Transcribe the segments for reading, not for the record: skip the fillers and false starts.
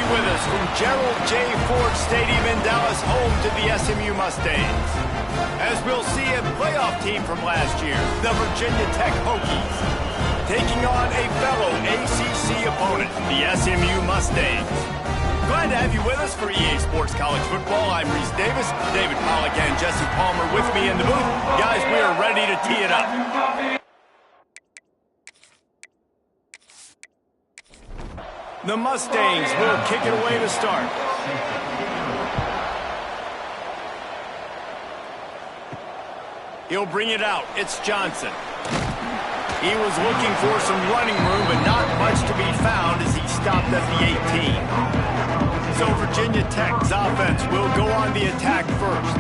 with us from Gerald J. Ford Stadium in Dallas, home to the SMU Mustangs. As we'll see, a playoff team from last year, the Virginia Tech Hokies, taking on a fellow ACC opponent, the SMU Mustangs. Glad to have you with us for EA Sports College Football. I'm Reese Davis, David Pollack and Jesse Palmer with me in the booth. Guys, we are ready to tee it up. The Mustangs will kick it away to start. He'll bring it out. It's Johnson. He was looking for some running room, but not much to be found as he stopped at the 18. So Virginia Tech's offense will go on the attack first.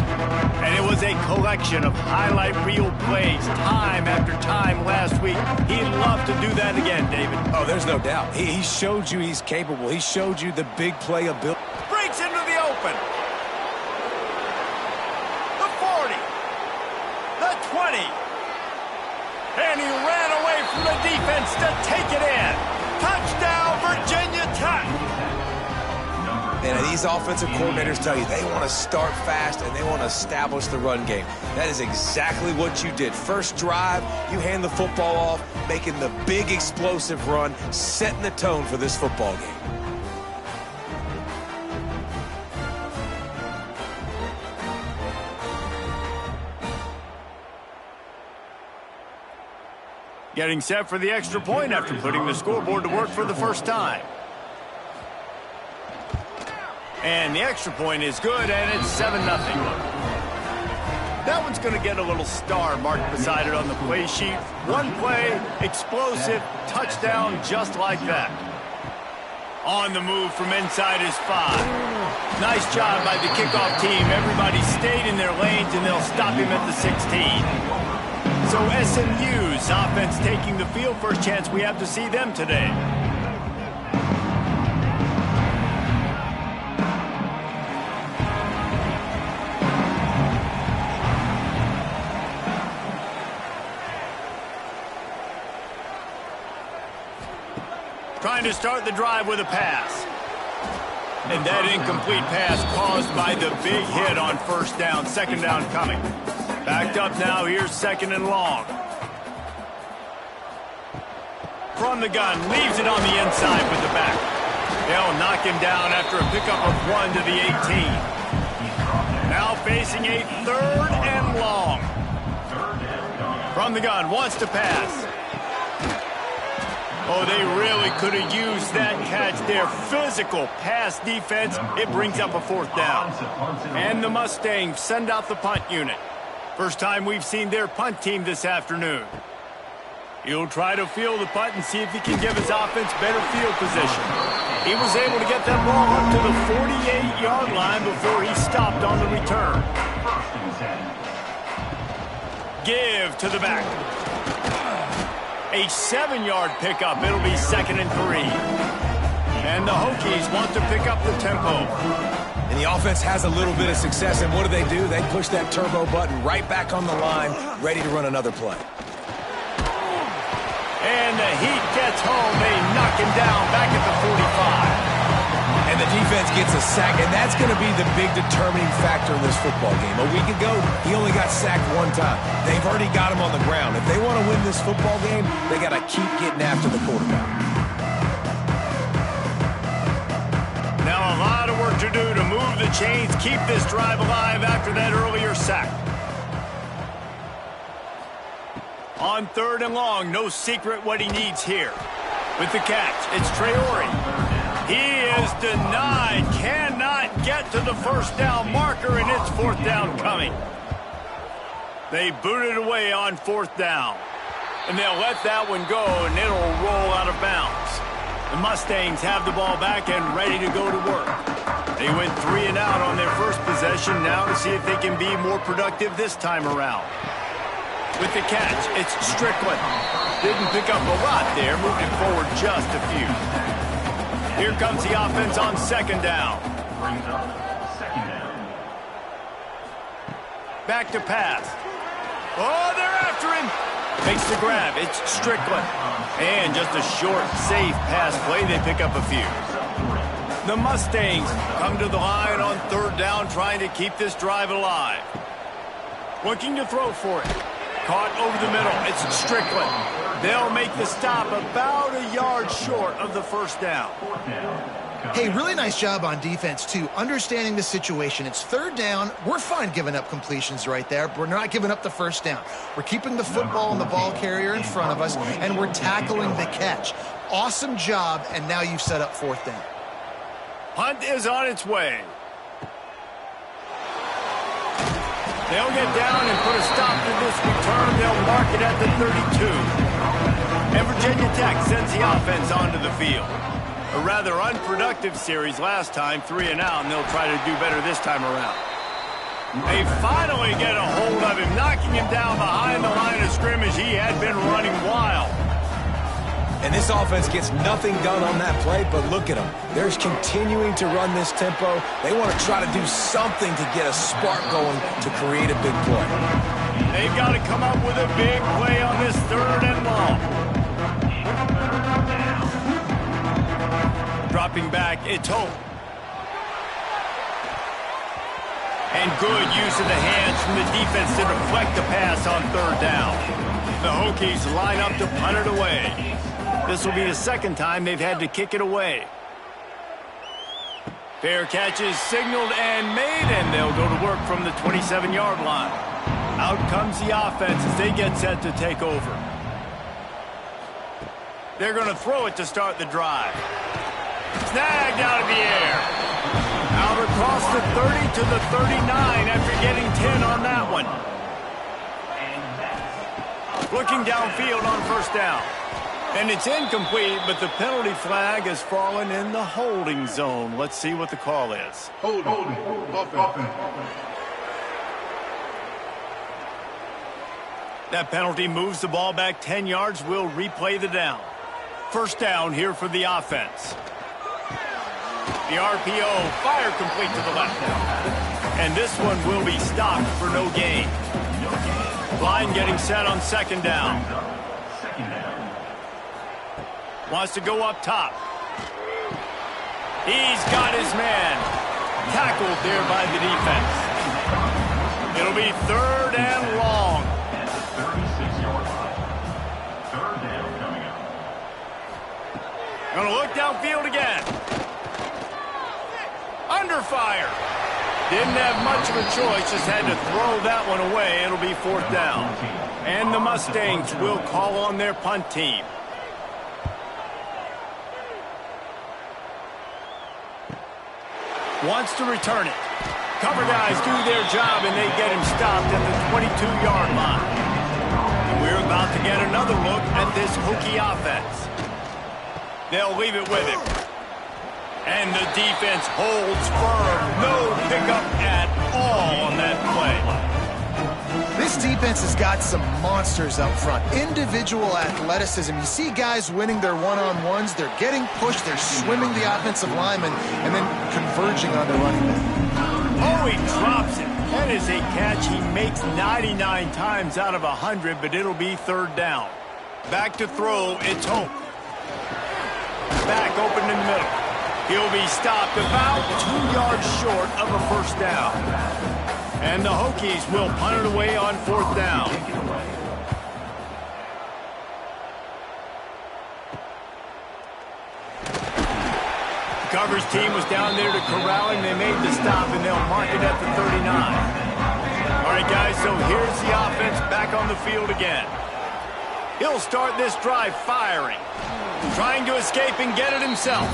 And it was a collection of highlight reel plays time after time last week. He'd love to do that again, David. Oh, there's no doubt. He showed you he's capable. He showed you the big play ability. Breaks into the open. The 40. The 20. And he ran away from the defense to take it in. Touchdown, Virginia Tech. And these offensive coordinators tell you they want to start fast and they want to establish the run game. That is exactly what you did. First drive, you hand the football off, making the big explosive run, setting the tone for this football game. Getting set for the extra point after putting the scoreboard to work for the first time. And the extra point is good, and it's 7-0. That one's going to get a little star marked beside it on the play sheet. One play, explosive, touchdown just like that. On the move from inside his 5. Nice job by the kickoff team. Everybody stayed in their lanes, and they'll stop him at the 16. So SMU's offense taking the field. First chance we have to see them today. Trying to start the drive with a pass. And that incomplete pass caused by the big hit on first down. Second down coming. Backed up now. Here's second and long. From the gun. Leaves it on the inside with the back. They'll knock him down after a pickup of 1 to the 18. Now facing a third and long. From the gun. Wants to pass. Oh, they really could have used that catch. Their physical pass defense, it brings up a fourth down. And the Mustangs send out the punt unit. First time we've seen their punt team this afternoon. He'll try to field the punt and see if he can give his offense better field position. He was able to get that ball up to the 48-yard line before he stopped on the return. Give to the back. A 7-yard pickup. It'll be 2nd and 3. And the Hokies want to pick up the tempo. And the offense has a little bit of success, and what do? They push that turbo button right back on the line, ready to run another play. And the heat gets home. They knock him down back at the 45. And the defense gets a sack, and that's going to be the big determining factor in this football game. A week ago, he only got sacked 1 time. They've already got him on the ground. If they want to win this football game, they got to keep getting after the quarterback. Now a lot of work to do to move the chains, keep this drive alive after that earlier sack. On 3rd and long, no secret what he needs here. With the catch, it's Traore. He is denied, cannot get to the first down marker, and it's 4th down coming. They boot it away on 4th down. And they'll let that one go, and it'll roll out of bounds. The Mustangs have the ball back and ready to go to work. They went 3 and out on their first possession, now to see if they can be more productive this time around. With the catch, it's Strickland. Didn't pick up a lot there, moving forward just a few. Here comes the offense on 2nd down. Back to pass. Oh, they're after him. Makes the grab. It's Strickland. And just a short, safe pass play. They pick up a few. The Mustangs come to the line on third down, trying to keep this drive alive. Looking to throw for it. Caught over the middle. It's Strickland. They'll make the stop about a yard short of the first down. Hey, really nice job on defense, too, understanding the situation. It's third down. We're fine giving up completions right there, but we're not giving up the first down. We're keeping the football and the ball carrier in front of us, and we're tackling the catch. Awesome job, and now you've set up fourth down. Punt is on its way. They'll get down and put a stop to this return. They'll mark it at the 32. And Virginia Tech sends the offense onto the field. A rather unproductive series last time, 3 and out, and they'll try to do better this time around. They finally get a hold of him, knocking him down behind the line of scrimmage. He had been running wild. And this offense gets nothing done on that play, but look at them. They're continuing to run this tempo. They want to try to do something to get a spark going to create a big play. They've got to come up with a big play on this third and long. Dropping back, it's Hope. And good use of the hands from the defense to deflect the pass on third down. The Hokies line up to punt it away. This will be the second time they've had to kick it away. Fair catch is signaled and made, and they'll go to work from the 27-yard line. Out comes the offense as they get set to take over. They're going to throw it to start the drive. Snagged out of the air. Out across the 30 to the 39 after getting 10 on that one. Looking downfield on first down. And it's incomplete, but the penalty flag has fallen in the holding zone. Let's see what the call is. Holding. That penalty moves the ball back 10 yards. We'll replay the down. First down here for the offense. The RPO, fire complete to the left. And this one will be stopped for no gain. Line getting set on second down. Wants to go up top. He's got his man. Tackled there by the defense. It'll be third and long. Third down coming up. Gonna look downfield again. Under fire. Didn't have much of a choice, just had to throw that one away. It'll be fourth down. And the Mustangs will call on their punt team. Wants to return it. Cover guys do their job, and they get him stopped at the 22-yard line. And we're about to get another look at this Hokie offense. They'll leave it with him. And the defense holds firm. No pickup at all on that play. This defense has got some monsters up front. Individual athleticism. You see guys winning their one-on-ones. They're getting pushed. They're swimming the offensive lineman and then converging on the running back. Oh, he drops it. That is a catch he makes 99 times out of 100, but it'll be third down. Back to throw, it's Hope. Back open in the middle. He'll be stopped about 2 yards short of a first down. And the Hokies will punt it away on fourth down. The coverage team was down there to corral him. They made the stop, and they'll mark it at the 39. All right, guys, so here's the offense back on the field again. He'll start this drive firing. Trying to escape and get it himself.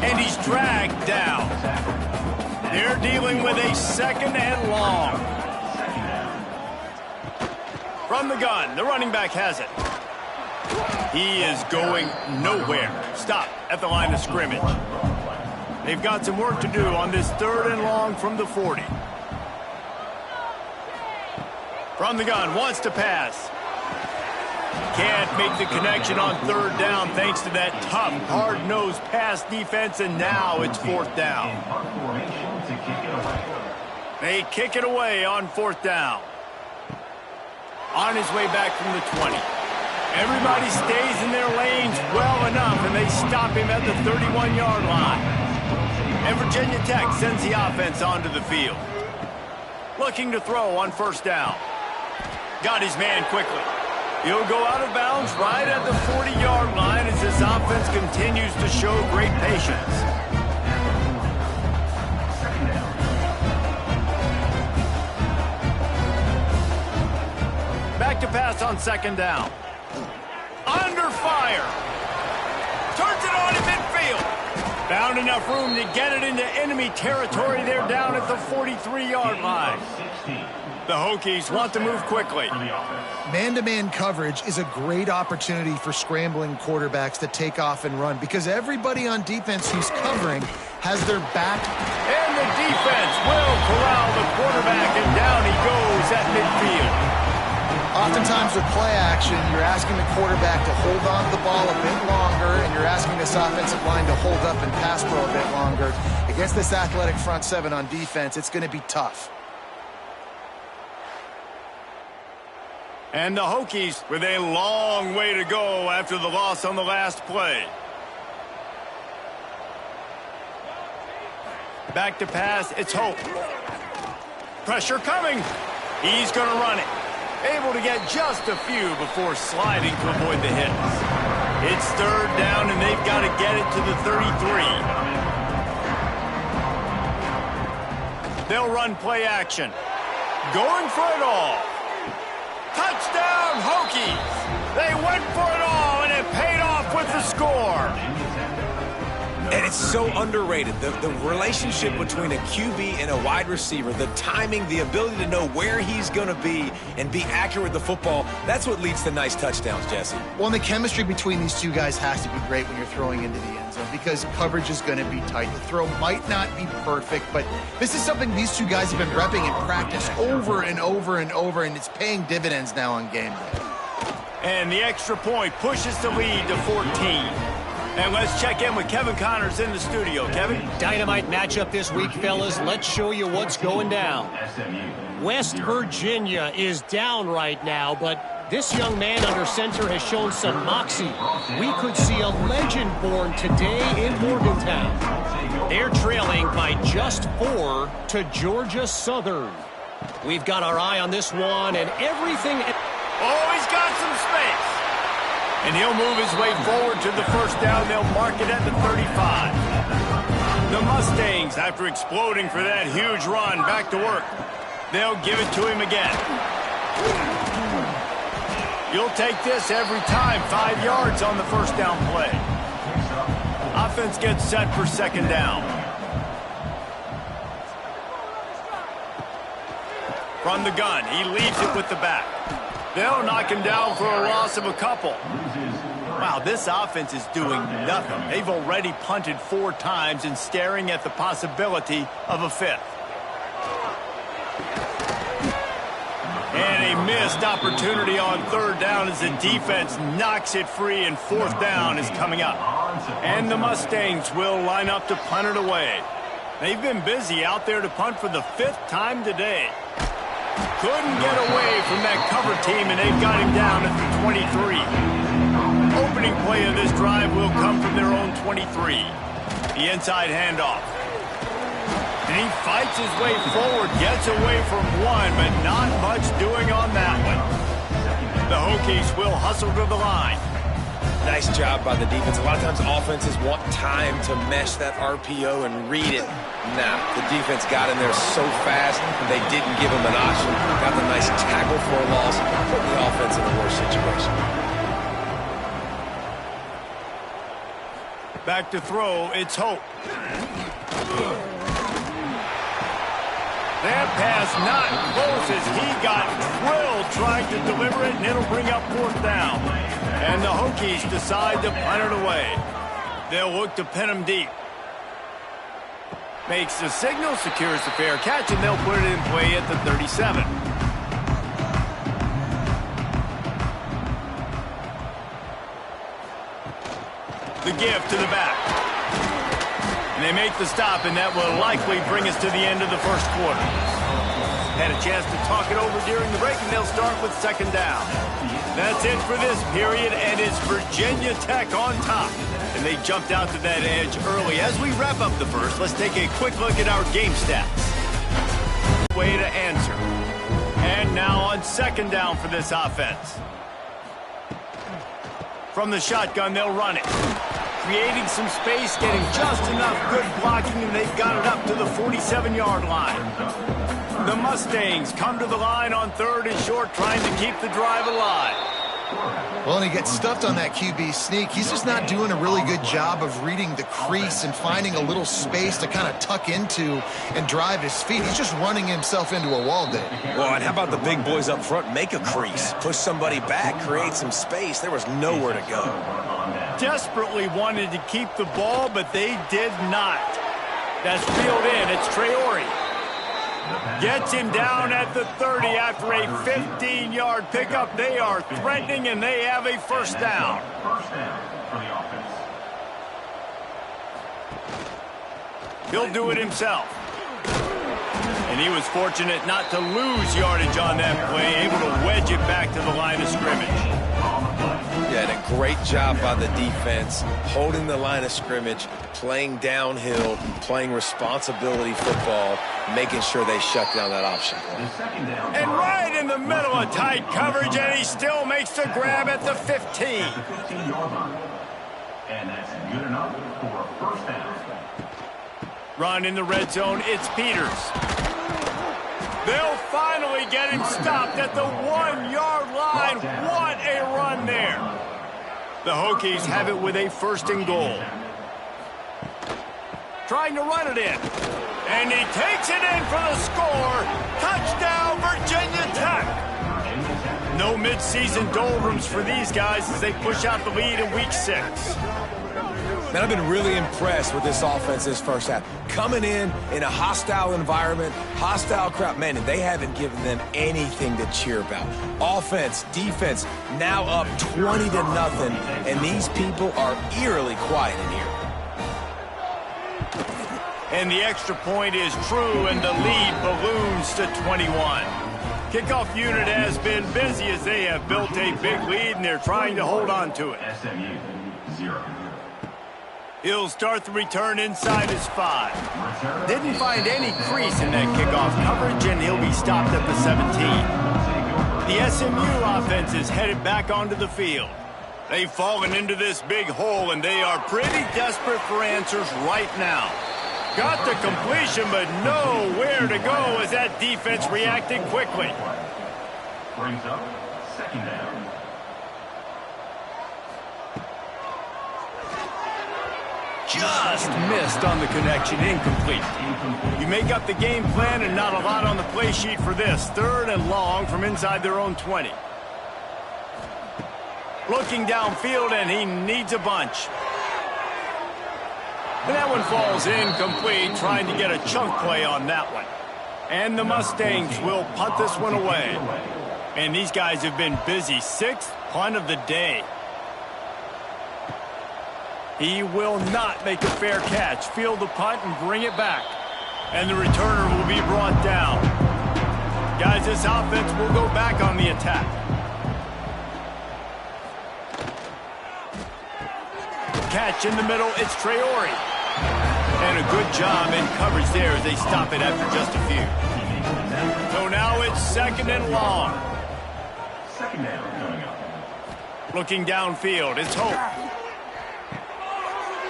And he's dragged down. They're dealing with a second and long. From the gun, the running back has it. He is going nowhere. Stop at the line of scrimmage. They've got some work to do on this third and long from the 40. From the gun, wants to pass. Can't make the connection on third down thanks to that tough, hard-nosed pass defense, and now it's fourth down. They kick it away on fourth down. On his way back from the 20. Everybody stays in their lanes well enough, and they stop him at the 31-yard line. Virginia Tech sends the offense onto the field. Looking to throw on first down. Got his man quickly. He'll go out of bounds right at the 40-yard line as this offense continues to show great patience. Back to pass on second down. Under fire. Turns it on in midfield. Found enough room to get it into enemy territory. They're down at the 43-yard line. The Hokies want to move quickly. Man-to-man coverage is a great opportunity for scrambling quarterbacks to take off and run because everybody on defense who's covering has their back. And the defense will corral the quarterback, and down he goes at midfield. Oftentimes with play action, you're asking the quarterback to hold on to the ball a bit longer, and you're asking this offensive line to hold up and pass pro a bit longer. Against this athletic front seven on defense, it's going to be tough. And the Hokies with a long way to go after the loss on the last play. Back to pass, it's Hope. Pressure coming. He's going to run it. Able to get just a few before sliding to avoid the hits. It's third down, and they've got to get it to the 33. They'll run play action. Going for it all. Touchdown, Hokies! They went for it all, and it paid off with the score. And it's so underrated. The relationship between a QB and a wide receiver, the timing, the ability to know where he's going to be and be accurate with the football, that's what leads to nice touchdowns, Jesse. Well, and the chemistry between these two guys has to be great when you're throwing into the end zone because coverage is going to be tight. The throw might not be perfect, but this is something these two guys have been repping in practice over and over and over, and it's paying dividends now on game day. And the extra point pushes the lead to 14. And let's check in with Kevin Connors in the studio. Kevin? Dynamite matchup this week, fellas. Let's show you what's going down. West Virginia is down right now, but this young man under center has shown some moxie. We could see a legend born today in Morgantown. They're trailing by just 4 to Georgia Southern. We've got our eye on this one and everything. Oh, he's got some space. And he'll move his way forward to the first down. They'll mark it at the 35. The Mustangs, after exploding for that huge run, back to work. They'll give it to him again. You'll take this every time. 5 yards on the first down play. Offense gets set for second down. From the gun, he leaves it with the back. They'll knock him down for a loss of a couple. Wow, this offense is doing nothing. They've already punted 4 times and staring at the possibility of a 5th. And a missed opportunity on third down as the defense knocks it free, and fourth down is coming up. And the Mustangs will line up to punt it away. They've been busy out there to punt for the 5th time today. Couldn't get away from that cover team, and they've got him down at the 23. Opening play of this drive will come from their own 23. The inside handoff. And he fights his way forward, gets away from one, but not much doing on that one. The Hokies will hustle to the line. Nice job by the defense. A lot of times offenses want time to mesh that RPO and read it. Nah, the defense got in there so fast, they didn't give him an option. Got the nice tackle for a loss, put the offense in a worse situation. Back to throw, it's Hope. That pass not close as he got drilled trying to deliver it, and it'll bring up fourth down. And the Hokies decide to punt it away. They'll look to pin him deep. Makes the signal, secures the fair catch, and they'll put it in play at the 37. The give to the back. And they make the stop, and that will likely bring us to the end of the first quarter. Had a chance to talk it over during the break, and they'll start with second down. That's it for this period, and it's Virginia Tech on top. And they jumped out to that edge early. As we wrap up the first, let's take a quick look at our game stats. Way to answer. And now on second down for this offense. From the shotgun, they'll run it. Creating some space, getting just enough good blocking, and they've got it up to the 47-yard line. The Mustangs come to the line on third and short, trying to keep the drive alive. Well, and he gets stuffed on that QB sneak. He's just not doing a really good job of reading the crease and finding a little space to kind of tuck into and drive his feet. He's just running himself into a wall there. Well, and how about the big boys up front? Make a crease, push somebody back, create some space. There was nowhere to go. Desperately wanted to keep the ball, but they did not. That's reeled in. It's Traore. Gets him down at the 30 after a 15-yard pickup. They are threatening, and they have a first down. He'll do it himself. And he was fortunate not to lose yardage on that play, able to wedge it back to the line of scrimmage. Yeah, and a great job by the defense, holding the line of scrimmage, playing downhill, playing responsibility football, making sure they shut down that option. And right in the middle of tight coverage, and he still makes the grab at the 15. And that's good enough for a first down. Run in the red zone, it's Peters. They'll finally get him stopped at the 1-yard line. What a run there. The Hokies have it with a first and goal. Trying to run it in. And he takes it in for the score. Touchdown, Virginia Tech. No midseason doldrums for these guys as they push out the lead in week 6. Man, I've been really impressed with this offense this first half. Coming in a hostile environment, hostile crowd, man, and they haven't given them anything to cheer about. Offense, defense, now up 20-0, and these people are eerily quiet in here. And the extra point is true, and the lead balloons to 21. Kickoff unit has been busy as they have built a big lead, and they're trying to hold on to it. SMU 0. He'll start the return inside his 5. Didn't find any crease in that kickoff coverage, and he'll be stopped at the 17. The SMU offense is headed back onto the field. They've fallen into this big hole, and they are pretty desperate for answers right now. Got the completion, but nowhere to go as that defense reacted quickly. Brings up second down. Just missed on the connection, incomplete. You make up the game plan and not a lot on the play sheet for this. Third and long from inside their own 20. Looking downfield, and he needs a bunch. And that one falls incomplete, trying to get a chunk play on that one. And the Mustangs will punt this one away. And these guys have been busy. 6th punt of the day. He will not make a fair catch. Field the punt and bring it back. And the returner will be brought down. Guys, this offense will go back on the attack. Catch in the middle, it's Traore. And a good job in coverage there as they stop it after just a few. So now it's second and long. Second down coming up. Looking downfield, it's Hope.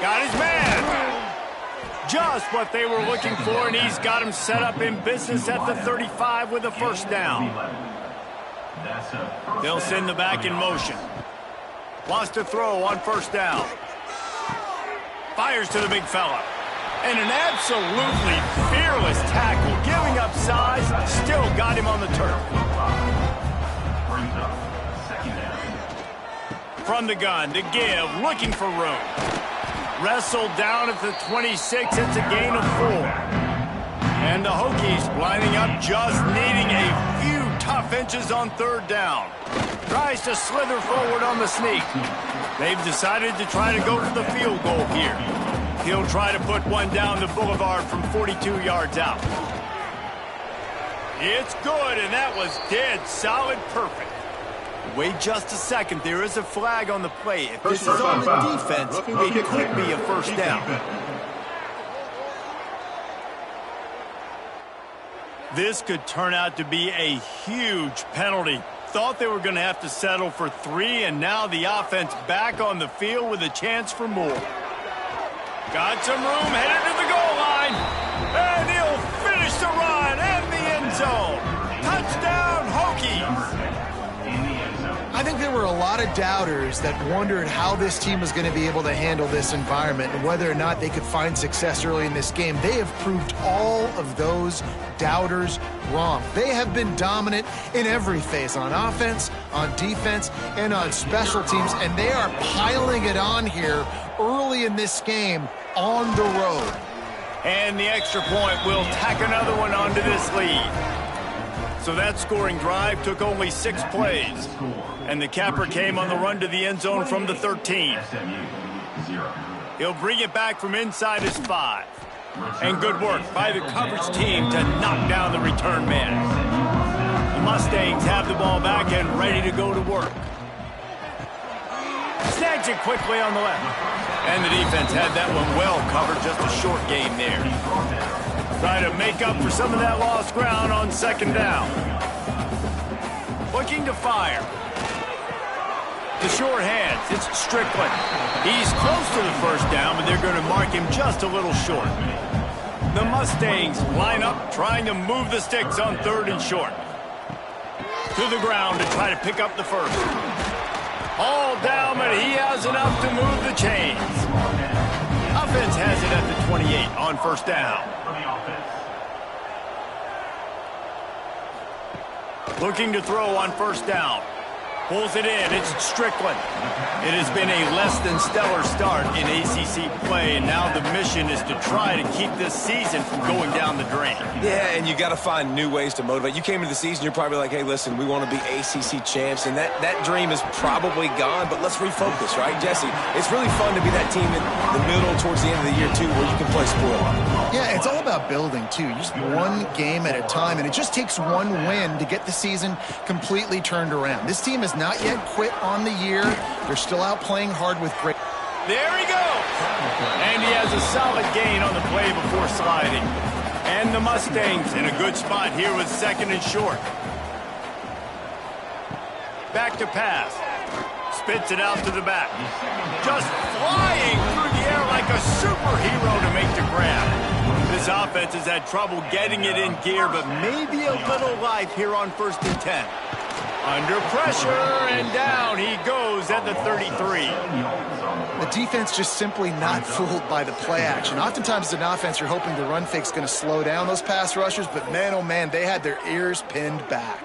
Got his man. Just what they were looking for, and he's got him set up in business at the 35 with a first down. They'll send the back in motion. Wants to throw on first down. Fires to the big fella. And an absolutely fearless tackle, giving up size, still got him on the turf. From the gun to give, looking for room. Wrestled down at the 26, it's a gain of 4. And the Hokies lining up, just needing a few tough inches on third down. Tries to slither forward on the sneak. They've decided to try to go for the field goal here. He'll try to put one down the boulevard from 42 yards out. It's good, and that was dead solid perfect. Wait just a second. There is a flag on the play. If this is on the defense, it could be a first down. This could turn out to be a huge penalty. Thought they were going to have to settle for 3, and now the offense back on the field with a chance for more. Got some room, headed to the goal line. And he'll finish the run and the end zone. Touchdown, Hokies. I think there were a lot of doubters that wondered how this team was going to be able to handle this environment and whether or not they could find success early in this game. They have proved all of those doubters wrong. They have been dominant in every phase, on offense, on defense, and on special teams, and they are piling it on here early in this game on the road. And the extra point will tack another one onto this lead. So that scoring drive took only 6 plays. And the capper came on the run to the end zone from the 13. He'll bring it back from inside his 5. And good work by the coverage team to knock down the return man. The Mustangs have the ball back and ready to go to work. Snags it quickly on the left. And the defense had that one well covered, just a short game there. Try to make up for some of that lost ground on second down. Looking to fire. The short hands, it's Strickland. He's close to the first down, but they're going to mark him just a little short. The Mustangs line up, trying to move the sticks on 3rd and short. To the ground to try to pick up the first. All down, but he has enough to move the chains. Offense has it at the 28 on first down. Looking to throw on first down. Pulls it in. It's Strickland. It has been a less than stellar start in ACC play, and now the mission is to try to keep this season from going down the drain. Yeah, and you got to find new ways to motivate. You came into the season, you're probably like, hey, listen, we want to be ACC champs, and that dream is probably gone, but let's refocus, right, Jesse? It's really fun to be that team in the middle towards the end of the year, too, where you can play spoiler. Yeah, it's all about building, too. Just one game at a time, and it just takes one win to get the season completely turned around. This team has not yet quit on the year. They're still out playing hard with great. There he goes. And he has a solid gain on the play before sliding. And the Mustangs in a good spot here with 2nd and short. Back to pass. Spits it out to the back. Just flying through the air like a superhero to make the grab. This offense has had trouble getting it in gear, but maybe a little life here on 1st and 10. Under pressure, and down he goes at the 33. The defense just simply not fooled by the play action. Oftentimes as an offense, you're hoping the run fake's going to slow down those pass rushers, but man, oh man, they had their ears pinned back.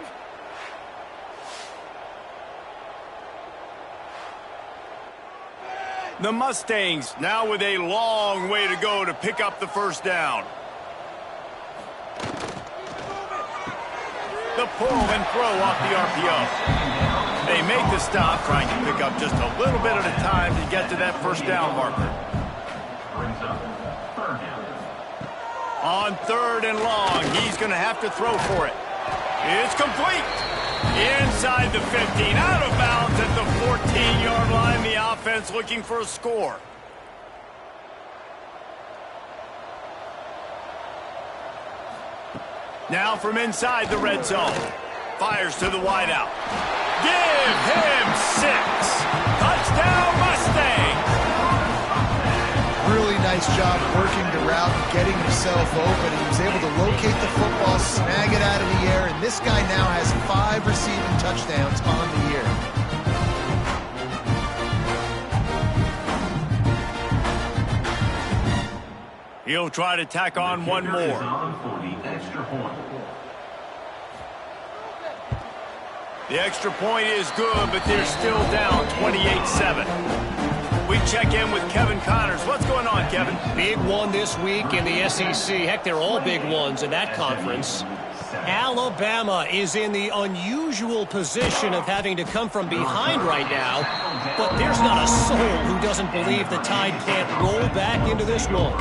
The Mustangs now with a long way to go to pick up the first down. The pull and throw off the RPO. They make the stop, trying to pick up just a little bit at a time to get to that first down marker. On 3rd and long, he's going to have to throw for it. It's complete. Inside the 15, out of bounds at the 14-yard line. The offense looking for a score. Now from inside the red zone. Fires to the wideout. Give him 6. Touchdown, Mustangs. Really nice job working the route and getting himself open. He was able to locate the football, snag it out of the air, and this guy now has 5 receiving touchdowns on the year. He'll try to tack on one more. The extra point is good, but they're still down 28-7. We check in with Kevin Connors. What's going on, Kevin? Big one this week in the SEC. Heck, they're all big ones in that conference. Alabama is in the unusual position of having to come from behind right now, but there's not a soul who doesn't believe the Tide can't roll back into this one.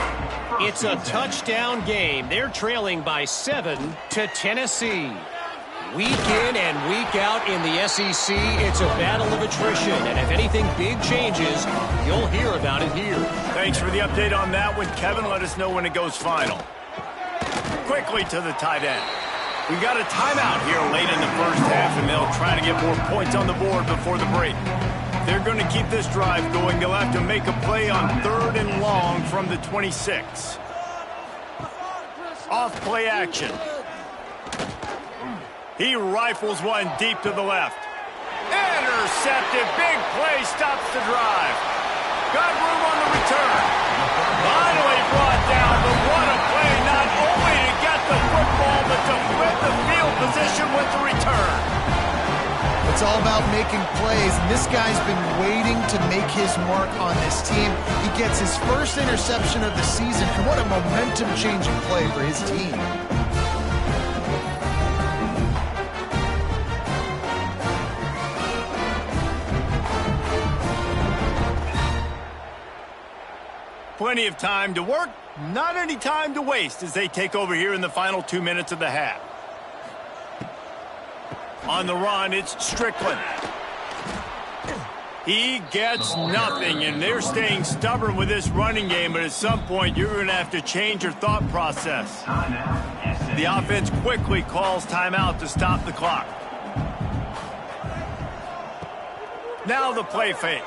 It's a touchdown game. They're trailing by 7 to Tennessee. Week in and week out in the SEC, it's a battle of attrition. And if anything big changes, you'll hear about it here. Thanks for the update on that one, Kevin. Let us know when it goes final. Quickly to the tight end. We've got a timeout here late in the first half, and they'll try to get more points on the board before the break. They're going to keep this drive going. They'll have to make a play on 3rd and long from the 26. Off play action. He rifles one deep to the left. Intercepted. Big play stops the drive. Got room on the return. Finally brought down, but what a play, not only to get the football, but to flip the field position with the return. It's all about making plays, and this guy's been waiting to make his mark on this team. He gets his first interception of the season, and what a momentum-changing play for his team. Plenty of time to work, not any time to waste as they take over here in the final 2 minutes of the half. On the run, it's Strickland. He gets nothing, and they're staying stubborn with this running game, but at some point you're going to have to change your thought process. The offense quickly calls timeout to stop the clock. Now the play fake.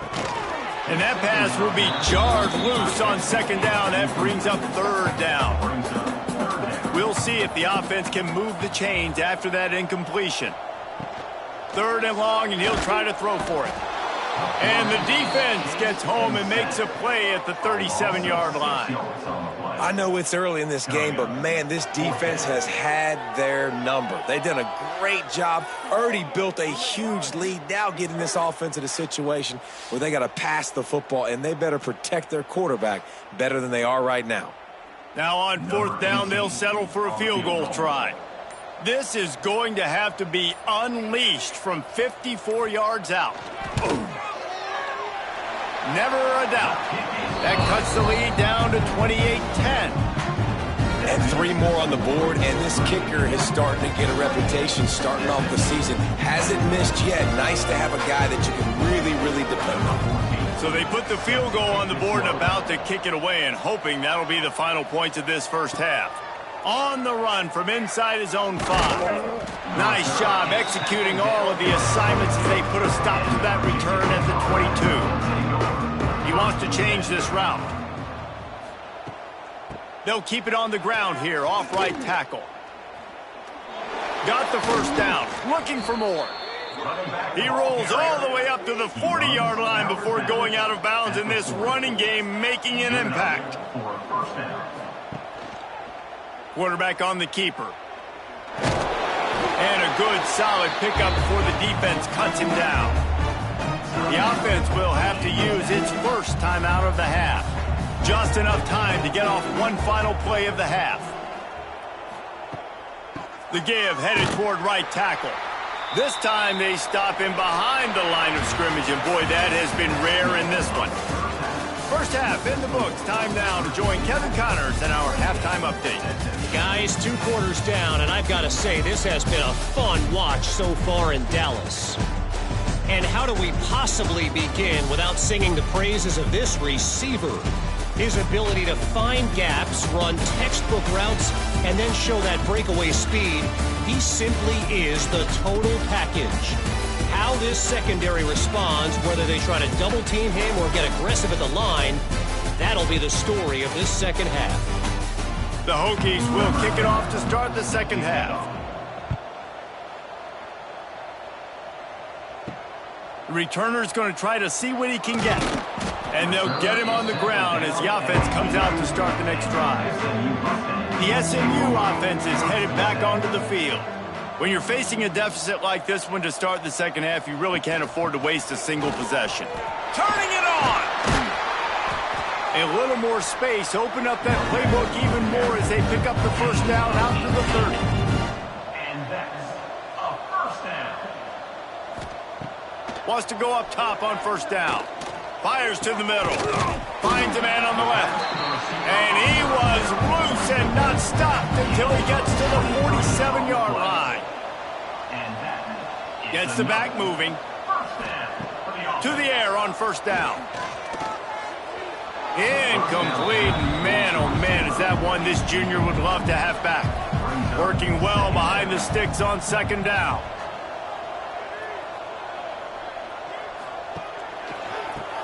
And that pass will be jarred loose on 2nd down. That brings up 3rd down. We'll see if the offense can move the chains after that incompletion. 3rd and long, and he'll try to throw for it. And the defense gets home and makes a play at the 37-yard line. I know it's early in this game, but, man, this defense has had their number. They've done a great job, already built a huge lead, now getting this offense in a situation where they got to pass the football, and they better protect their quarterback better than they are right now. Now on 4th down, they'll settle for a field goal try. This is going to have to be unleashed from 54 yards out. Never a doubt. That cuts the lead down to 28-10. And 3 more on the board, and this kicker is starting to get a reputation starting off the season. Hasn't missed yet. Nice to have a guy that you can really, really depend on. So they put the field goal on the board and about to kick it away, and hoping that'll be the final points of this first half. On the run from inside his own 5. Nice job executing all of the assignments as they put a stop to that return at the 22. He wants to change this route. They'll keep it on the ground here, off right tackle. Got the 1st down, looking for more. He rolls all the way up to the 40-yard line before going out of bounds in this running game, making an impact. Quarterback on the keeper. And a good, solid pickup before the defense cuts him down. The offense will have to use its first timeout of the half. Just enough time to get off one final play of the half. The give headed toward right tackle. This time they stop him behind the line of scrimmage, and boy, that has been rare in this one. First half in the books. Time now to join Kevin Connors in our halftime update. Guys, 2 quarters down, and I've got to say, this has been a fun watch so far in Dallas. And how do we possibly begin without singing the praises of this receiver? His ability to find gaps, run textbook routes, and then show that breakaway speed. He simply is the total package. How this secondary responds, whether they try to double-team him or get aggressive at the line, that'll be the story of this second half. The Hokies will kick it off to start the second half. The returner's going to try to see what he can get. And they'll get him on the ground as the offense comes out to start the next drive. The SMU offense is headed back onto the field. When you're facing a deficit like this one to start the second half, you really can't afford to waste a single possession. Turning it on! A little more space, open up that playbook even more as they pick up the 1st down out to the 30. And that's a 1st down. Wants to go up top on 1st down. Fires to the middle. Finds a man on the left. And he was loose and not stopped until he gets to the 47-yard line. Gets the back moving. To the air on first down. Incomplete. Man, oh man, is that one this junior would love to have back. Working well behind the sticks on second down.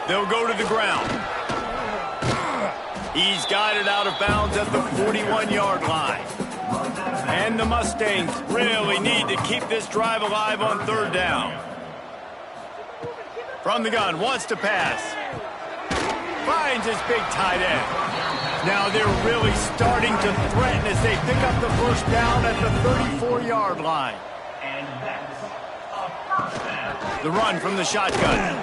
They'll go to the ground. He's got it out of bounds at the 41-yard line. And the Mustangs really need to keep this drive alive on third down. From the gun, wants to pass. Finds his big tight end. Now they're really starting to threaten as they pick up the first down at the 34-yard line. And that's a first down. The run from the shotgun.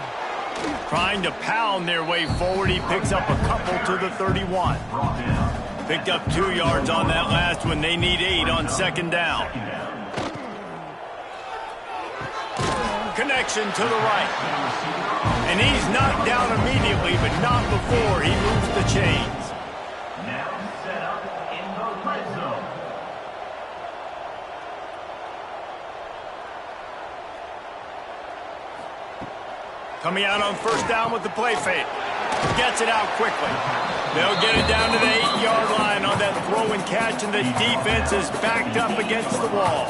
Trying to pound their way forward. He picks up a couple to the 31. Picked up 2 yards on that last one. They need 8 on second down. Connection to the right. And he's knocked down immediately, but not before he moves the chains. Now set up in the red zone. Coming out on first down with the play fake. Gets it out quickly. They'll get it down to the 8-yard line on that throw and catch, and the defense is backed up against the wall.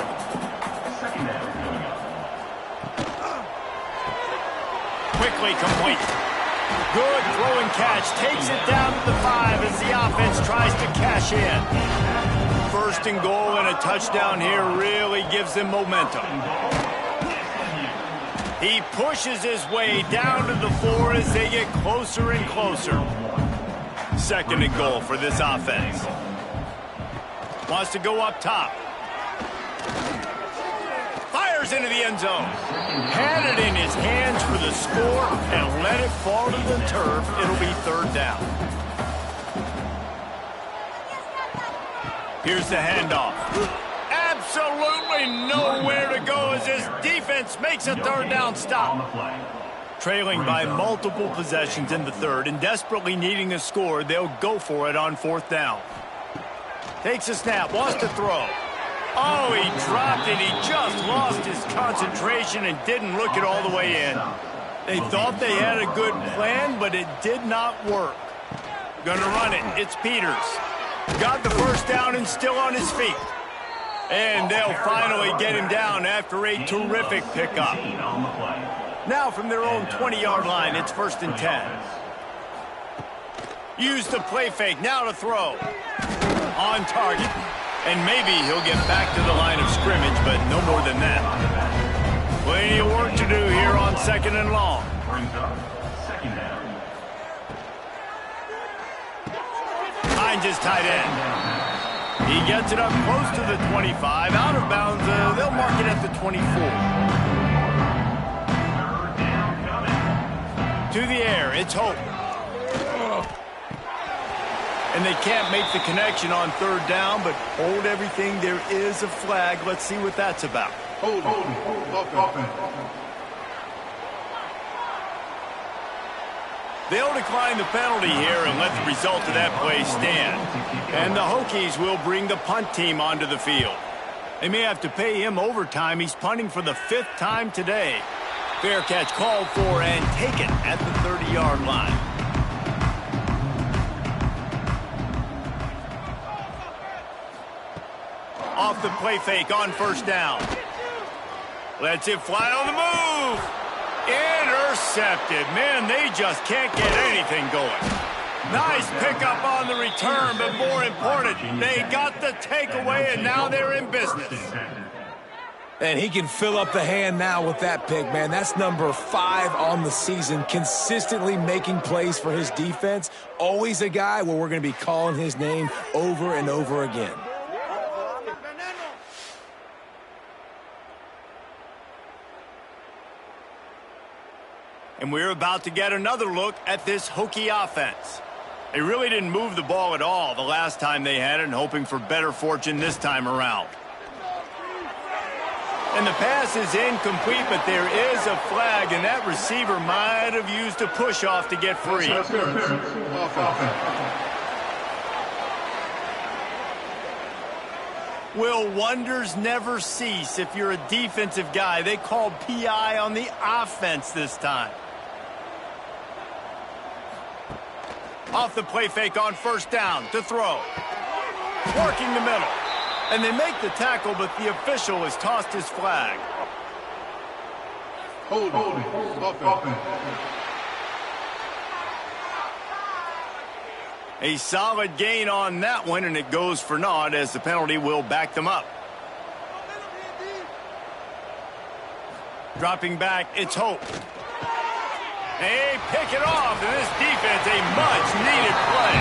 Quickly complete. Good throw and catch. Takes it down to the 5 as the offense tries to cash in. First and goal and a touchdown here really gives them momentum. He pushes his way down to the 4 as they get closer and closer. Second and goal for this offense. Wants to go up top. Fires into the end zone. Had it in his hands for the score and let it fall to the turf. It'll be third down. Here's the handoff. Absolutely nowhere to go as this defense makes a third down stop. Trailing by multiple possessions in the third and desperately needing a score, they'll go for it on fourth down. Takes a snap, wants to throw. Oh, he dropped it. He just lost his concentration and didn't look it all the way in. They thought they had a good plan, but it did not work. Gonna run it. It's Peters. Got the first down and still on his feet. And they'll finally get him down after a terrific pickup. Now from their own 20-yard line, it's first and 10. Use the play fake, now to throw. On target. And maybe he'll get back to the line of scrimmage, but no more than that. Plenty of work to do here on second and long. Finds his tight end. He gets it up close to the 25. Out of bounds, they'll mark it at the 24. To the air, it's Hope. And they can't make the connection on third down, but hold everything. There is a flag. Let's see what that's about. Hold. They'll decline the penalty here and let the result of that play stand. And the Hokies will bring the punt team onto the field. They may have to pay him overtime. He's punting for the 5th time today. Fair catch called for and taken at the 30-yard line. Off the play fake on first down. Lets it fly on the move. Intercepted. Man, they just can't get anything going. Nice pickup on the return, but more important, they got the takeaway, and now they're in business. And he can fill up the hand now with that pick, man. That's number 5 on the season, consistently making plays for his defense. Always a guy where we're going to be calling his name over and over again. And we're about to get another look at this Hokie offense. They really didn't move the ball at all the last time they had it, and hoping for better fortune this time around. And the pass is incomplete, but there is a flag, and that receiver might have used a push-off to get free. Will wonders never cease if you're a defensive guy? They called PI on the offense this time. Off the play fake on first down to throw. Working the middle. And they make the tackle, but the official has tossed his flag. Hold it. A solid gain on that one, and it goes for naught as the penalty will back them up. Dropping back, it's Hope. They pick it off, and this defense, a much-needed play.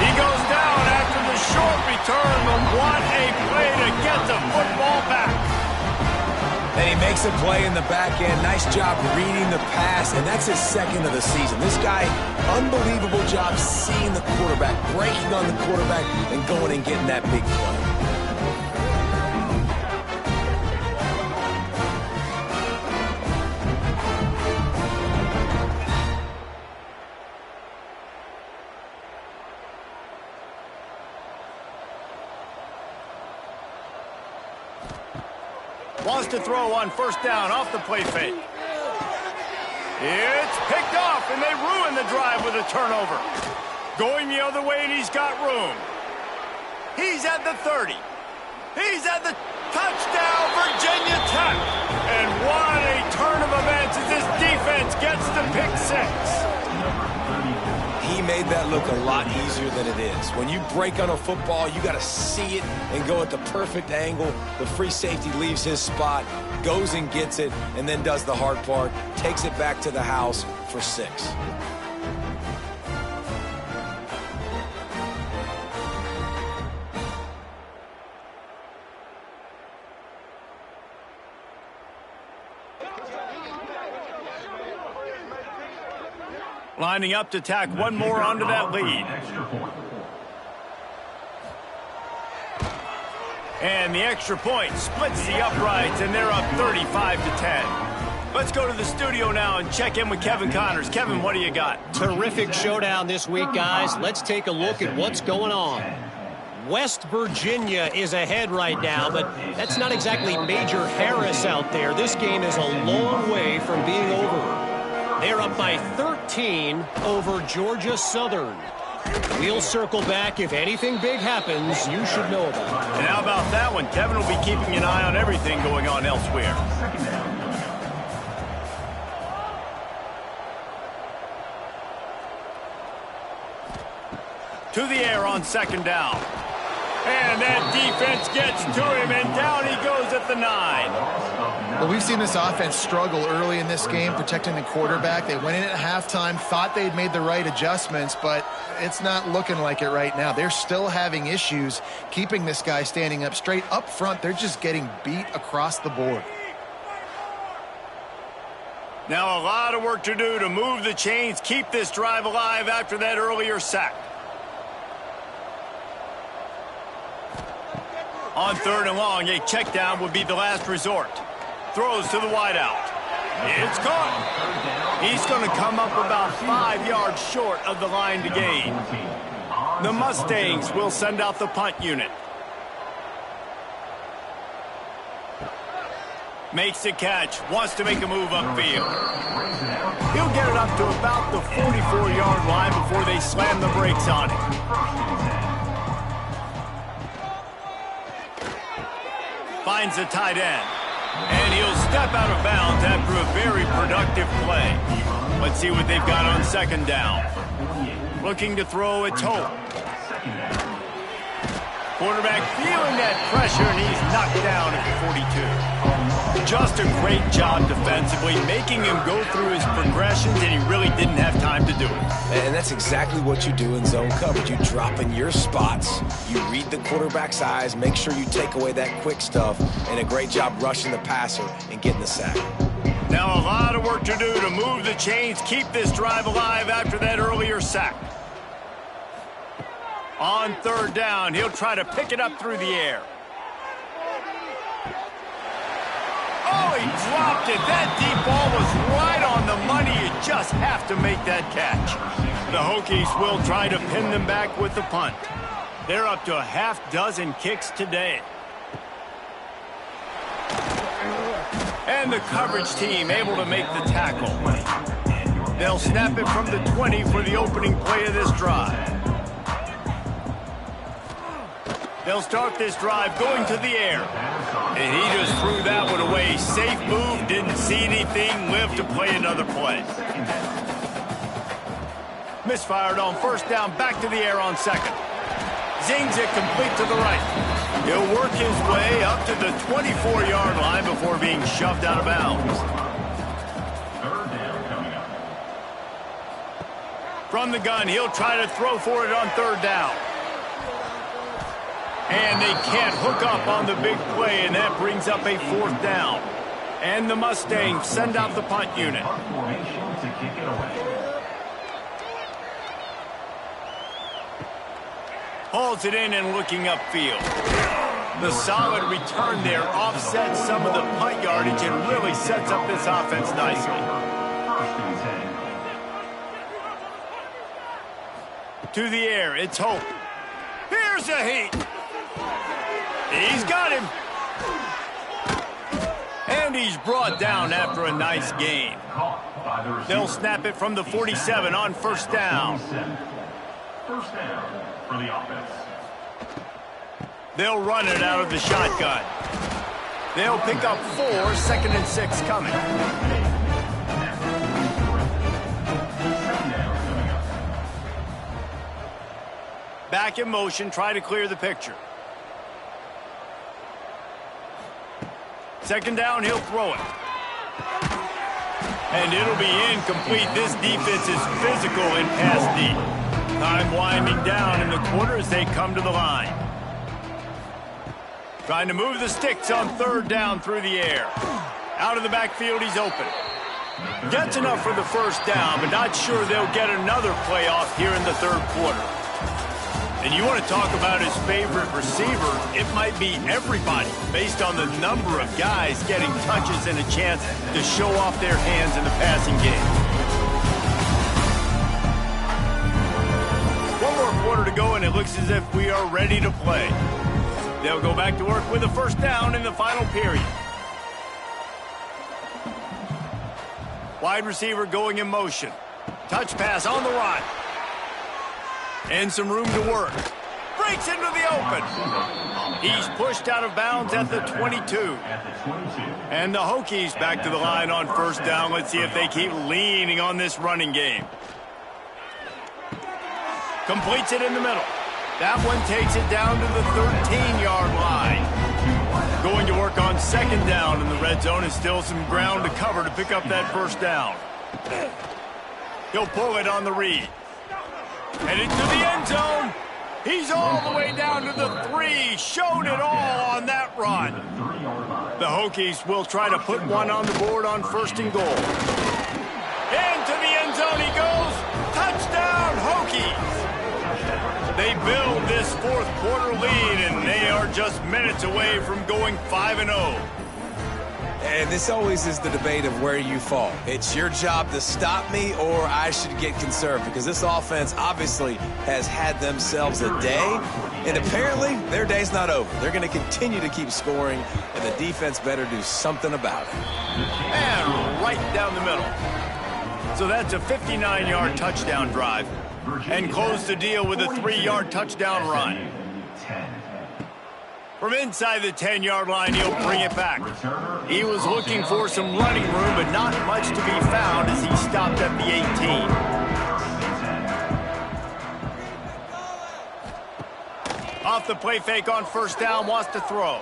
He goes down after the short return, but what a play to get the football back. And he makes a play in the back end. Nice job reading the pass, and that's his second of the season. This guy, unbelievable job seeing the quarterback, breaking on the quarterback, and going and getting that big play. Wants to throw on first down off the play fake. It's picked off, and they ruin the drive with a turnover. Going the other way, and he's got room. He's at the 30. He's at the touchdown, Virginia Tech. And what a turn of events as this defense gets the pick six. He made that look a lot easier than it is. When you break on a football, you got to see it and go at the perfect angle. The free safety leaves his spot, goes and gets it, and then does the hard part, takes it back to the house for 6. Lining up to tack one more onto that lead. And the extra point splits the uprights, and they're up 35-10. Let's go to the studio now and check in with Kevin Connors. Kevin, what do you got? Terrific showdown this week, guys. Let's take a look at what's going on. West Virginia is ahead right now, but that's not exactly Major Harris out there. This game is a long way from being over. They're up by 13 over Georgia Southern. We'll circle back. If anything big happens, you should know about it. And how about that one? Kevin will be keeping an eye on everything going on elsewhere. To the air on second down. And that defense gets to him, and down he goes at the 9. Well, we've seen this offense struggle early in this game, protecting the quarterback. They went in at halftime, thought they'd made the right adjustments, but it's not looking like it right now. They're still having issues keeping this guy standing up straight. Up front, they're just getting beat across the board. Now a lot of work to do to move the chains, keep this drive alive after that earlier sack. On third and long, a check down would be the last resort. Throws to the wideout. It's caught. He's going to come up about 5 yards short of the line to gain. The Mustangs will send out the punt unit. Makes the catch, wants to make a move upfield. He'll get it up to about the 44-yard line before they slam the brakes on it. Finds the tight end. And he'll step out of bounds after a very productive play. Let's see what they've got on second down. Looking to throw, it's Hope. Quarterback feeling that pressure, and he's knocked down at the 42. Just a great job defensively, making him go through his progressions, and he really didn't have time to do it. And that's exactly what you do in zone coverage. You drop in your spots, you read the quarterback's eyes, make sure you take away that quick stuff, and a great job rushing the passer and getting the sack. Now a lot of work to do to move the chains, keep this drive alive after that earlier sack. On third down, he'll try to pick it up through the air. Oh, he dropped it. That deep ball was right on the money. You just have to make that catch. The Hokies will try to pin them back with the punt. They're up to a half dozen kicks today. And the coverage team able to make the tackle. They'll snap it from the 20 for the opening play of this drive. They'll start this drive going to the air. And he just threw that one away. Safe move, didn't see anything, lived to play another play. Misfired on first down, back to the air on second. Zings it complete to the right. He'll work his way up to the 24-yard line before being shoved out of bounds. Third down coming up. From the gun, he'll try to throw for it on third down. And they can't hook up on the big play, and that brings up a fourth down. And the Mustangs send out the punt unit. Formation to kick it away. Hauls it in and looking upfield. The solid return there offsets some of the punt yardage and really sets up this offense nicely. First and 10. To the air, it's Hope. Here's a heat. He's got him. And he's brought down after a nice gain. Caught by the receiver. They'll snap it from the 47 on first down. First down for the offense. They'll run it out of the shotgun. They'll pick up 4, second and 6 coming. Back in motion, try to clear the picture. Second down, he'll throw it. And it'll be incomplete. This defense is physical in pass deep. Time winding down in the quarter as they come to the line. Trying to move the sticks on third down through the air. Out of the backfield, he's open. Gets enough for the first down, but not sure they'll get another playoff here in the third quarter. And you want to talk about his favorite receiver, it might be everybody, based on the number of guys getting touches and a chance to show off their hands in the passing game. One more quarter to go, and it looks as if we are ready to play. They'll go back to work with a first down in the final period. Wide receiver going in motion. Touch pass on the run. And some room to work. Breaks into the open. He's pushed out of bounds at the 22. And the Hokies back to the line on first down. Let's see if they keep leaning on this running game. Completes it in the middle. That one takes it down to the 13-yard line. Going to work on second down in the red zone, and still some ground to cover to pick up that first down. He'll pull it on the read. And into the end zone. He's all the way down to the 3. Showed it all on that run. The Hokies will try to put one on the board on first and goal. Into the end zone he goes. Touchdown, Hokies. They build this fourth quarter lead, and they are just minutes away from going 5-0. And this always is the debate of where you fall. It's your job to stop me, or I should get conserved, because this offense obviously has had themselves a day, and apparently their day's not over. They're going to continue to keep scoring, and the defense better do something about it. And right down the middle. So that's a 59-yard touchdown drive, and close the deal with a 3-yard touchdown run. From inside the 10-yard line, he'll bring it back. He was looking for some running room, but not much to be found as he stopped at the 18. Off the play fake on first down, wants to throw.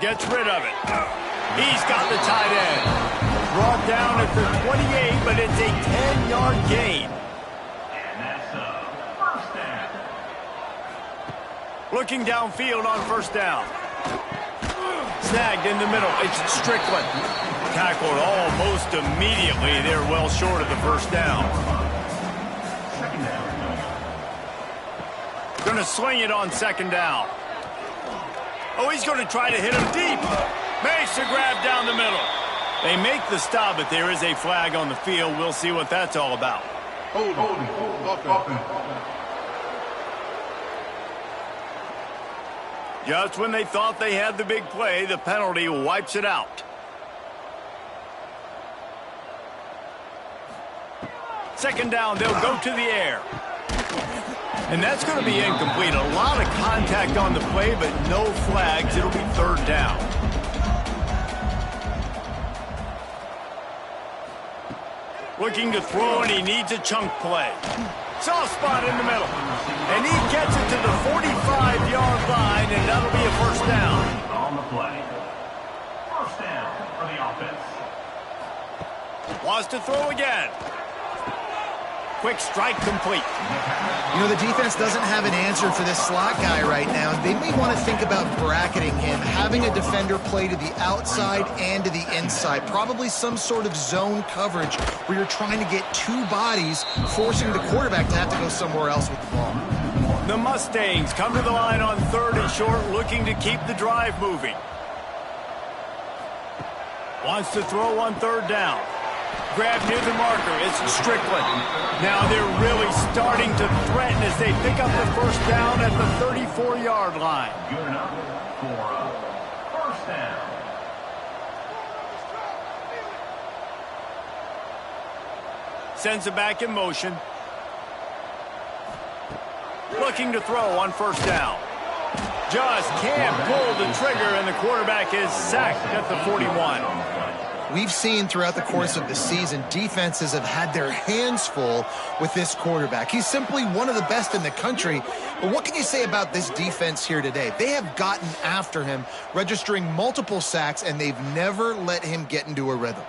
Gets rid of it. He's got the tight end. Brought down at the 28, but it's a 10-yard gain. Looking downfield on first down. Snagged in the middle. It's Strickland. Tackled almost immediately. They're well short of the first down. Going to sling it on second down. Oh, he's going to try to hit him deep. Makes the grab down the middle. They make the stop, but there is a flag on the field. We'll see what that's all about. Hold. Just when they thought they had the big play, the penalty wipes it out. Second down, they'll go to the air. And that's going to be incomplete. A lot of contact on the play, but no flags. It'll be third down. Looking to throw, and he needs a chunk play. Soft spot in the middle. And he gets it to the 45-yard line, and that'll be a first down. On the play. First down for the offense. Wants to throw again. Quick strike complete. You know, the defense doesn't have an answer for this slot guy right now. They may want to think about bracketing him, having a defender play to the outside and to the inside. Probably some sort of zone coverage where you're trying to get two bodies, forcing the quarterback to have to go somewhere else with the ball. The Mustangs come to the line on third and short, looking to keep the drive moving. Wants to throw on third down. Grab near the marker. It's Strickland. Now they're really starting to threaten as they pick up the first down at the 34-yard line. Good enough for a first down. Sends it back in motion. Looking to throw on first down. Just can't pull the trigger, and the quarterback is sacked at the 41. We've seen throughout the course of the season, defenses have had their hands full with this quarterback. He's simply one of the best in the country. But what can you say about this defense here today? They have gotten after him, registering multiple sacks, and they've never let him get into a rhythm.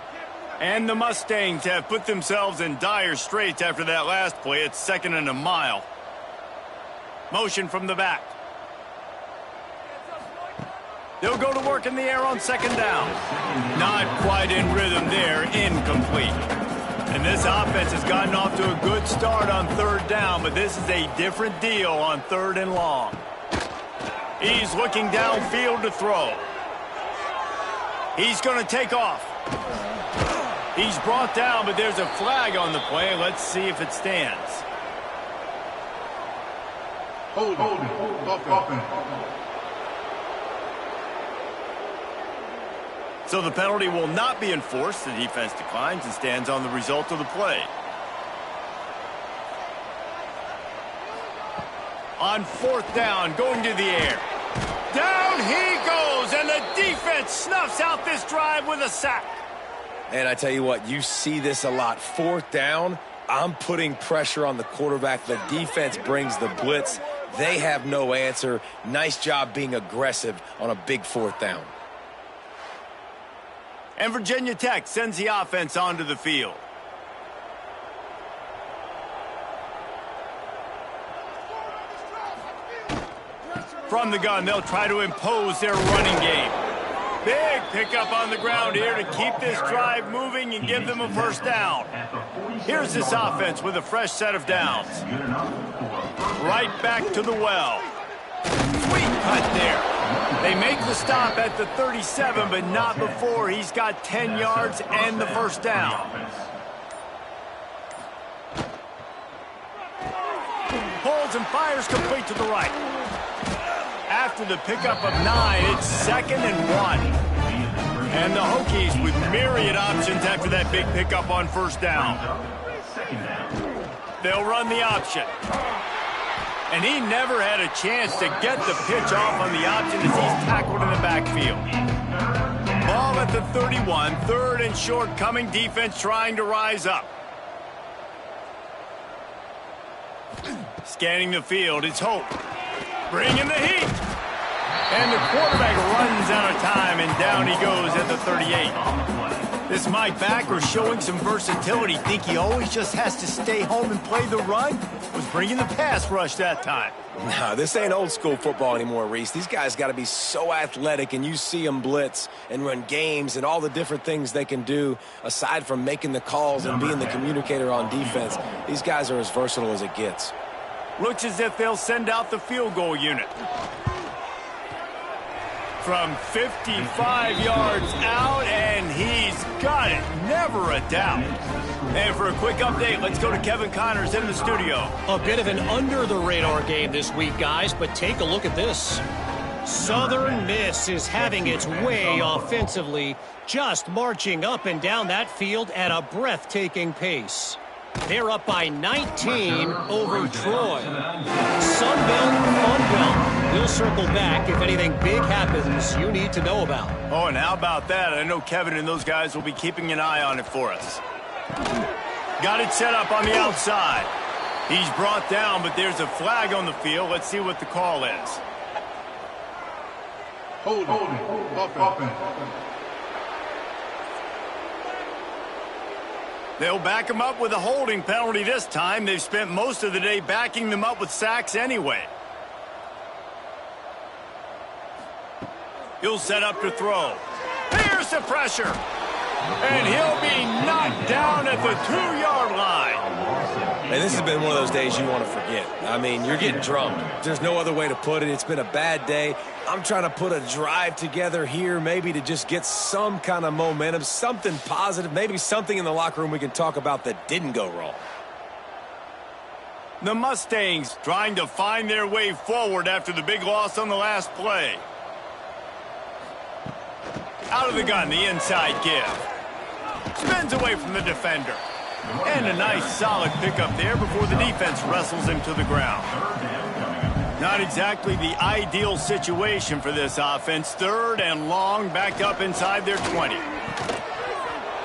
And the Mustangs have put themselves in dire straits after that last play. It's second and a mile. Motion from the back. They'll go to work in the air on second down. Not quite in rhythm there, incomplete. And this offense has gotten off to a good start on third down, but this is a different deal on third and long. He's looking downfield to throw. He's going to take off. He's brought down, but there's a flag on the play. Let's see if it stands. Hold it. So the penalty will not be enforced. The defense declines and stands on the result of the play. On fourth down, going to the air. Down he goes, and the defense snuffs out this drive with a sack. And I tell you what, you see this a lot. Fourth down, I'm putting pressure on the quarterback. The defense brings the blitz. They have no answer. Nice job being aggressive on a big fourth down. And Virginia Tech sends the offense onto the field. From the gun, they'll try to impose their running game. Big pickup on the ground here to keep this drive moving and give them a first down. Here's this offense with a fresh set of downs. Right back to the well. Sweet cut there. They make the stop at the 37, but not before he's got 10 yards and the first down. Pulls and fires complete to the right. After the pickup of 9, it's second and 1. And the Hokies with myriad options after that big pickup on first down. They'll run the option. And he never had a chance to get the pitch off on the option as he's tackled in the backfield. Ball at the 31, third and short, coming defense trying to rise up. Scanning the field, it's Hope. Bringing the heat. And the quarterback runs out of time, and down he goes at the 38. This Mike backer showing some versatility. Think he always just has to stay home and play the run? Was bringing the pass rush that time. No, this ain't old school football anymore, Reese. These guys got to be so athletic, and you see them blitz and run games and all the different things they can do aside from making the calls and being the communicator on defense. These guys are as versatile as it gets. Looks as if they'll send out the field goal unit. From 55 yards out, and he's got it. Never a doubt. And for a quick update, let's go to Kevin Connors in the studio. A bit of an under-the-radar game this week, guys, but take a look at this. Southern Miss is having its way offensively, just marching up and down that field at a breathtaking pace. They're up by 19 over Troy. Sunbelt, Funbelt. We'll circle back if anything big happens you need to know about. Oh, and how about that? I know Kevin and those guys will be keeping an eye on it for us. Got it set up on the outside. He's brought down, but there's a flag on the field. Let's see what the call is. Hold offense. They'll back him up with a holding penalty this time. They've spent most of the day backing them up with sacks anyway. He'll set up to throw. Here's the pressure. And he'll be knocked down at the 2-yard line. And this has been one of those days you want to forget. I mean, you're getting drummed. There's no other way to put it. It's been a bad day. I'm trying to put a drive together here maybe to just get some kind of momentum, something positive, maybe something in the locker room we can talk about that didn't go wrong. The Mustangs trying to find their way forward after the big loss on the last play. Out of the gun, the inside give. Spins away from the defender. And a nice solid pickup there before the defense wrestles him to the ground. Not exactly the ideal situation for this offense. 3rd and long, backed up inside their 20.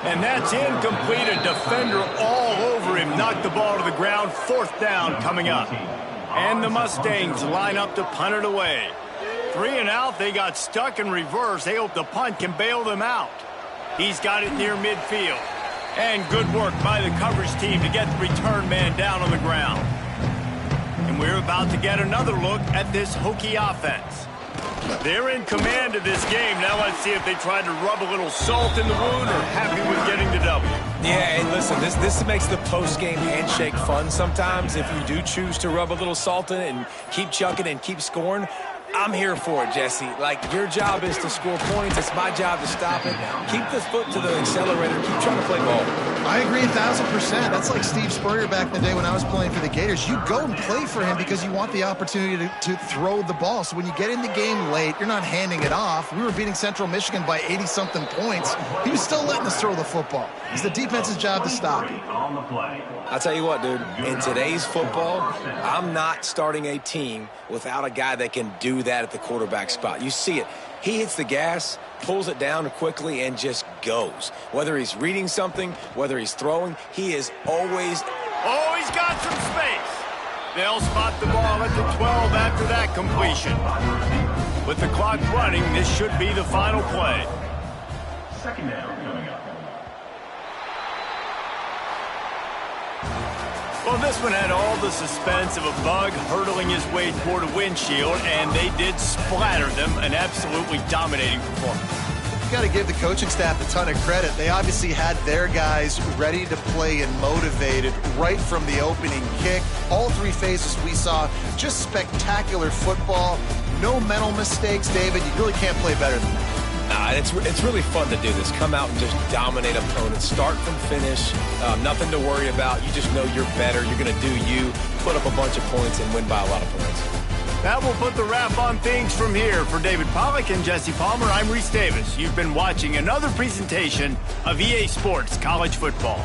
And that's incomplete. A defender all over him. Knocked the ball to the ground. 4th down coming up. And the Mustangs line up to punt it away. 3 and out. They got stuck in reverse. They hope the punt can bail them out. He's got it near midfield. And good work by the coverage team to get the return man down on the ground. And we're about to get another look at this Hokie offense. They're in command of this game. Now let's see if they try to rub a little salt in the wound or happy with getting the W. Yeah, and listen, this makes the post-game handshake fun sometimes. If you do choose to rub a little salt in it and keep chucking and keep scoring, I'm here for it, Jesse. Like, your job is to score points. It's my job to stop it. Keep the foot to the accelerator. Keep trying to play ball. I agree 1,000%. That's like Steve Spurrier back in the day when I was playing for the Gators. You go and play for him because you want the opportunity to throw the ball. So when you get in the game late, you're not handing it off. We were beating Central Michigan by 80-something points. He was still letting us throw the football. It's the defense's job to stop it. I'll tell you what, dude. In today's football, I'm not starting a team without a guy that can do that at the quarterback spot. You see it. He hits the gas, pulls it down quickly, and just goes. Whether he's reading something, whether he's throwing, he is always... Oh, he's got some space. They'll spot the ball at the 12 after that completion. With the clock running, this should be the final play. 2nd down coming up. Well, this one had all the suspense of a bug hurtling his way toward a windshield, and they did splatter them. An absolutely dominating performance. You got to give the coaching staff a ton of credit. They obviously had their guys ready to play and motivated right from the opening kick. All 3 phases we saw, just spectacular football. No mental mistakes, David. You really can't play better than that. It's really fun to do this. Come out and just dominate opponents. Start from finish. Nothing to worry about. You just know you're better. You're going to do you. Put up a bunch of points and win by a lot of points. That will put the wrap on things from here. For David Pollack and Jesse Palmer, I'm Reese Davis. You've been watching another presentation of EA Sports College Football.